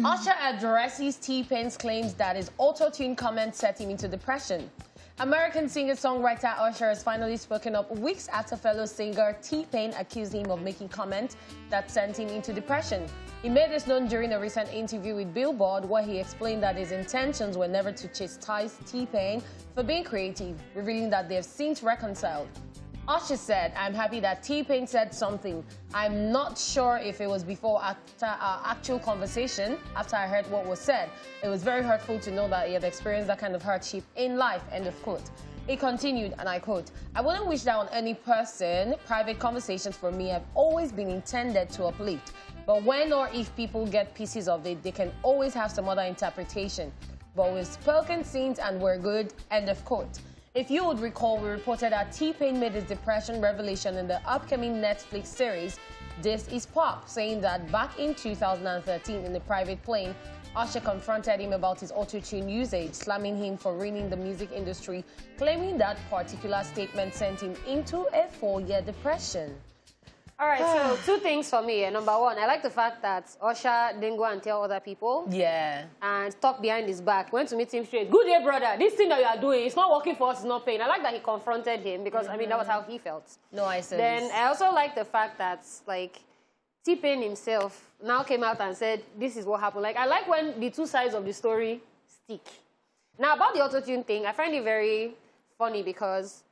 Usher addresses T-Pain's claims that his auto-tune comment set him into depression. American singer-songwriter Usher has finally spoken up weeks after fellow singer T-Pain accused him of making comments that sent him into depression. He made this known during a recent interview with Billboard, where he explained that his intentions were never to chastise T-Pain for being creative, revealing that they have since reconciled. Usher said, "I'm happy that T-Pain said something. I'm not sure if it was before or after our actual conversation, after I heard what was said. It was very hurtful to know that he had experienced that kind of hardship in life," end of quote. He continued, and I quote, "I wouldn't wish that on any person. Private conversations for me have always been intended to uplift. But when or if people get pieces of it, they can always have some other interpretation. But we've spoken since and we're good," end of quote. If you would recall, we reported that T-Pain made his depression revelation in the upcoming Netflix series This Is Pop, saying that back in 2013 in the private plane, Usher confronted him about his auto-tune usage, slamming him for ruining the music industry, claiming that particular statement sent him into a 4-year depression. All right, so 2 things for me. Number 1, I like the fact that Usher didn't go and tell other people. Yeah. And talk behind his back. Went to meet him straight. "Good day, brother. This thing that you are doing, it's not working for us, it's not paying." I like that he confronted him because, I mean, that was how he felt. No, I said Then this. I also like the fact that, like, T-Pain himself now came out and said, "This is what happened." Like, I like when the 2 sides of the story stick. Now, about the auto-tune thing, I find it very funny because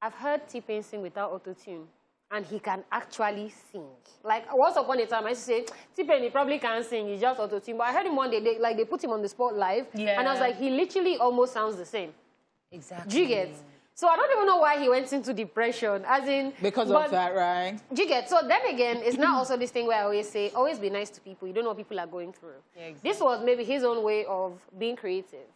I've heard T-Pain sing without auto-tune. And he can actually sing. Like, once upon a time, I used to say, T-Pain, he probably can't sing, he's just auto-tune. But I heard him one day, they put him on the spot live. Yeah. And I was like, he literally almost sounds the same. Exactly. Do you get? So I don't even know why he went into depression, as in... Because of that, right? Do you get? So then again, it's not also this thing where I always say, always be nice to people. You don't know what people are going through. Yeah, exactly. This was maybe his own way of being creative.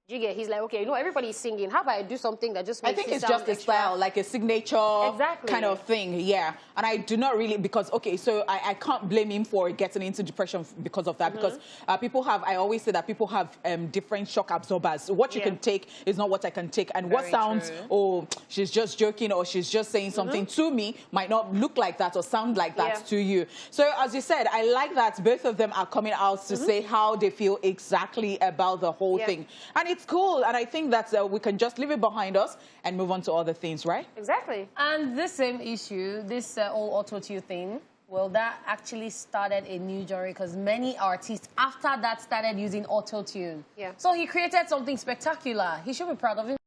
You get? He's like, okay, you know, everybody's singing. How about I do something that just makes I think it it's sound just a extra? style, like a signature Exactly. kind of thing, yeah. And I do not really, because, okay, so I can't blame him for getting into depression because of that, because people have, I always say that people have different shock absorbers. What you can take is not what I can take. And what Very sounds, true. oh, she's just joking or she's just saying something to me might not look like that or sound like that to you. So as you said, I like that both of them are coming out to say how they feel exactly about the whole thing. And it's cool. And I think that we can just leave it behind us and move on to other things, right? Exactly. And this same issue, this whole auto-tune thing, well, that actually started a new genre because many artists after that started using auto-tune. Yeah. So he created something spectacular. He should be proud of him.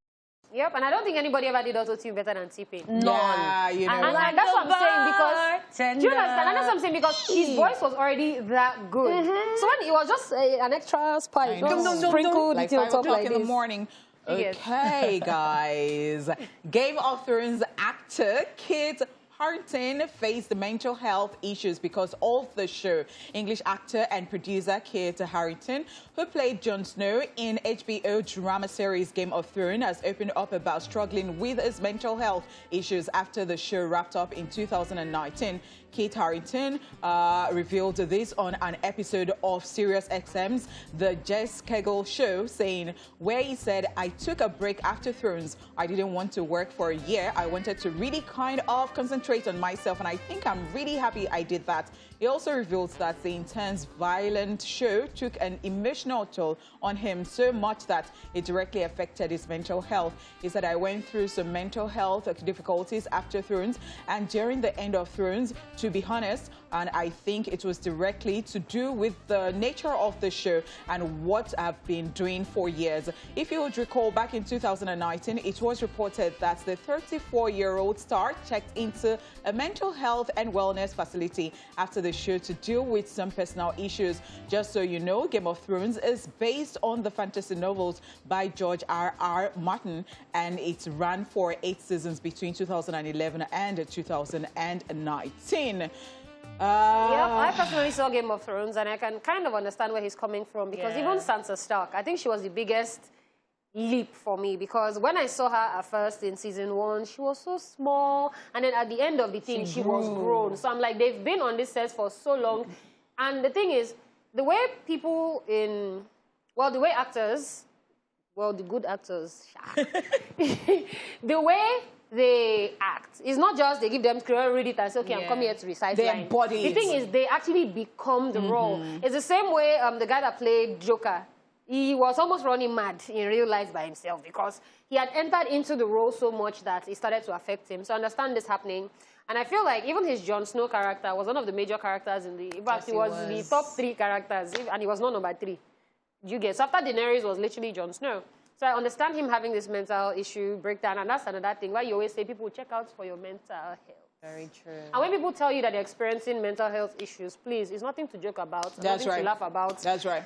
Yep, and I don't think anybody ever did auto-tune better than T-Pain. None. Yeah, you know. And like that's what the I'm saying because... bartender. Do you understand? And that's what I'm saying because his voice was already that good. So when it was just an extra spice, I know. just sprinkled Like it on 5 top o'clock like in this. the morning. Yes. Okay, guys. Game of Thrones actor Kit Harington faced mental health issues because of the show. English actor and producer Kit Harington, who played Jon Snow in HBO drama series Game of Thrones, has opened up about struggling with his mental health issues after the show wrapped up in 2019. Kit Harington revealed this on an episode of SiriusXM's The Jess Kegel Show, saying, where he said, "I took a break after Thrones. I didn't want to work for a year. I wanted to really kind of concentrate on myself, and I think I'm really happy I did that." He also reveals that the intense, violent show took an emotional toll on him so much that it directly affected his mental health. He said, "I went through some mental health difficulties after Thrones and during the end of Thrones, to be honest, and I think it was directly to do with the nature of the show and what I've been doing for years." If you would recall, back in 2019, it was reported that the 34-year-old star checked into a mental health and wellness facility after the show to deal with some personal issues. Just so you know, Game of Thrones is based on the fantasy novels by George R.R. Martin, and it ran for 8 seasons between 2011 and 2019. Yeah, I personally saw Game of Thrones, and I can kind of understand where he's coming from because even Sansa Stark, I think she was the biggest leap for me because when I saw her at first in season 1, she was so small, and then at the end of the thing, she was grown. So I'm like, they've been on this set for so long, and the thing is, the way people in, well, the way actors, well, the good actors, the way they act. It's not just they give them script, read it and say, okay, I'm coming here to recite They lines. embody The it. thing is, they actually become the role. It's the same way the guy that played Joker, he was almost running mad in real life by himself because he had entered into the role so much that it started to affect him. So I understand this happening. And I feel like even his Jon Snow character was one of the major characters in the... In fact, he was the top 3 characters, and he was not number 3. You get? So after Daenerys was literally Jon Snow. So I understand him having this mental issue breakdown, and that's another thing why you always say people check out for your mental health. Very true. And when people tell you that they're experiencing mental health issues, please, it's nothing to joke about. That's nothing right. to laugh about. That's right.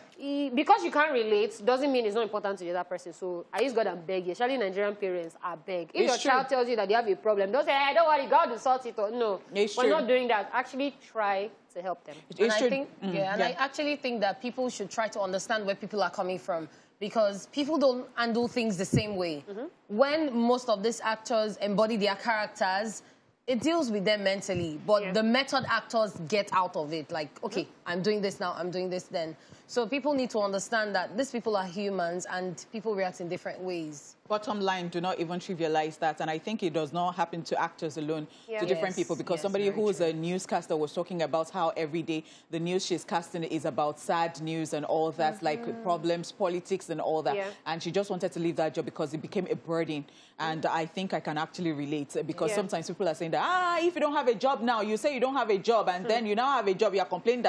Because you can't relate doesn't mean it's not important to the other person. So I use God and beg you. Especially Nigerian parents, I beg. If It's your child true. tells you that they have a problem, don't say, hey, don't worry, God will sort it out. No, It's we're true. not doing that. Actually try to help them. And I true. think, I actually think that people should try to understand where people are coming from because people don't handle things the same way. When most of these actors embody their characters, it deals with them mentally, but the method actors get out of it. Like, okay, I'm doing this now, I'm doing this then. So people need to understand that these people are humans and people react in different ways. Bottom line, do not even trivialize that. And I think it does not happen to actors alone, to different people. Because somebody who is a newscaster was talking about how every day the news she's casting is about sad news and all that, like problems, politics and all that. And she just wanted to leave that job because it became a burden. And I think I can actually relate because sometimes people are saying that, if you don't have a job now, you say you don't have a job and then you now have a job, you're complaining that